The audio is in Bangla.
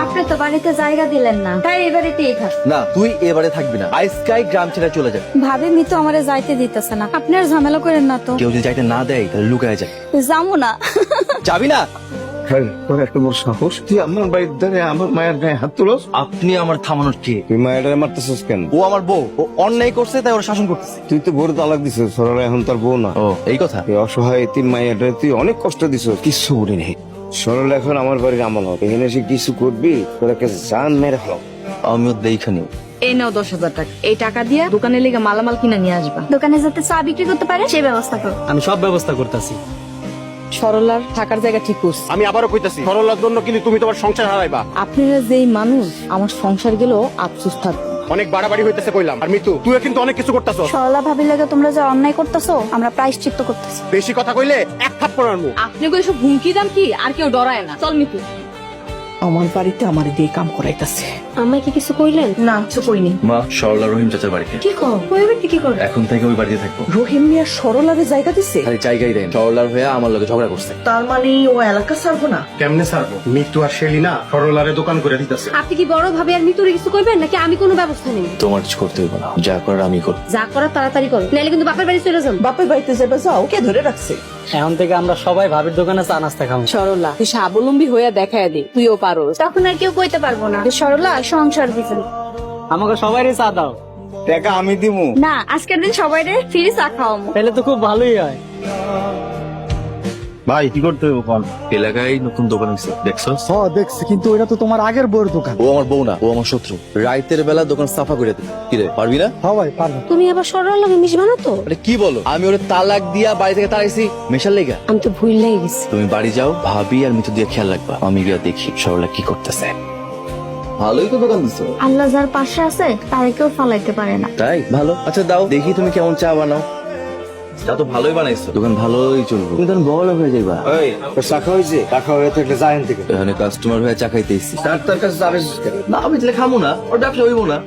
আপনি তো বাড়িতে জায়গা দিলেন না, তাই এই বাড়িতেই থাক। না, তুই এবারে থাকবি না, আইসকাই গ্রাম ছেড়ে চলে যাবে। ভাবি মিতু আমারে যাইতে দিতেছে না, আপনি আর ঝামেলা করেন না তো। কেউ যদি যাইতে না দেয় তাহলে লুকায় যায়। যাবো না। যাবি না? তোর এত বড় সাহস, তুই আমার বাড়ির ধারে আমার মায়ের গায়ে হাত তুলস? আপনি আমার থামানোর কে? তুই মায়ের মারতেছিস কেন? ও আমার বউ, ও অন্যায় করছে তাই ওর শাসন করতেছে। তুই তো বড় তালাক দিছিস, সরলা এখন তোর বউ না। ও এই কথা। এই অসহায় এতিম মায়ের তুই অনেক কষ্ট দিছিস, কিচ্ছু বলি নেই। সরলা এখন আমার বাড়ির আমল হবে, এখানে এসে কিছু করবি তোর একটা জান মেরে হলো। আমিও দেখানি। এই নাও 10,000 টাকা, এই টাকা দিয়ে দোকানে লেগে মালামাল কিনে নিয়ে আসবা। দোকানে যাতে চা বিক্রি করতে পারে সেই ব্যবস্থা করো। আমি সব ব্যবস্থা করতেছি। সরলার থাকার জায়গা ঠিক করছি। আমি আবারও কইতাছি, সরলার জন্য কিন্তু তুমি তোমার সংসার হারাইবা। আপনারা যেই মানুষ, আমার সংসার গেলেও আফসোস থাকবে। অনেক বাড়াবাড়ি হইতেছে কইলাম। আর মিতু, তুই কিন্তু অনেক কিছু করতেছ। সরলা ভাবি লাগে তোমরা যে অন্যায় করতেছো, আমরা প্রায়শ্চিত্ত করতেছি। বেশি কথা কইলে এক থাপ্পড় মারমু। আপনি এসব হুমকি দাম কি? আর কেউ ডরায় না। চল মিতু। আমার বাড়িতে আমার দিয়ে কাম করাইতাছে। আমায় কি কিছু কইলেন? না, কিছু কইনি। মা, সরলা রহিম চাচার বাড়িতে। কি কর? ওই বাড়িতে কি করে? এখন থেকে ওই বাড়িতে থাকবো। রহিম মিয়া সরলারে জায়গা দিছে? খালি জায়গায় দেন, সরলার হয়ে আমার লোকে ঝগড়া করছে। তার মানে ও এলাকা ছাড়বো না? কেমনে ছাড়বো? মিতু আর শেলিনা সরলারে দোকান করে দিতেছে। আপনি কি বড় ভাবি আর মিতুরে কিছু কইবেন নাকি আমি কোনো ব্যবস্থা নেই? তোমার কিছু করতে হইব না, যা করার আমি করব। যা করার তাড়াতাড়ি করো, নাহলে কিন্তু বাপের বাড়ি চলে যান। বাপের বাড়িতে যাবে, যাও। কে ধরে রাখছে? এখন থেকে আমরা সবাই ভাবির দোকানে চা নাস্তা খাবো। সরলা, তুই স্বাবলম্বী হয়ে দেখায় দে, তুইও পারোস। তখন আর কেউ কইতে পারবো না যে সরলা সংসার দিছে। আমাকে সবাইরে চা দাও। টাকা আমি দিমু। না, আজকের দিন সবাই রে ফ্রি চা খাওয়াবো। তাহলে তো খুব ভালোই হয়। ভাই কি করতে হবে বল? এলাকায় নতুন দোকান হয়েছে, দেখছস? দেখছি, কিন্তু এটা তো তোমার আগের বউয়ের দোকান। ও আমার বউ না, ও আমার শত্রু। রাইতের বেলা দোকান সাফা করে দিবে। কি রে, পারবি না? হ্যাঁ ভাই, পারবো। তুমি আবার সরলা লাগে মিশবা না তো? আরে কি বলো? আমি ওরে তালাক দিয়া বাড়ি থেকে তাড়াইছি মেশার লেগা। আমি তো ভুললেই গেছি। তুমি বাড়ি যাও, ভাবি আর মিতু দিয়ে খেয়াল রাখবা। আমি গিয়া দেখি সরলা কি করতেছে। ভালোই তো দোকান দিছো। আল্লাহ যার পাশে আছে তারে কেউ ফালাইতে পারে না। তাই ভালো। আচ্ছা দাও দেখি তুমি কেমন চা বানাও। চা তো ভালোই বানাইছো, দোকান ভালোই চলবে। তুমি তখন বড় হয়ে যাইবা। এই তোর শাখা হয়েছে? শাখা হয়ে থাকলে যাই থেকে। এখানে কাস্টমার হয়ে চা খাইতেইছি। তার কাছে যাবে না আমি তাহলে খামো না, ওর ব্যবসা হইব না।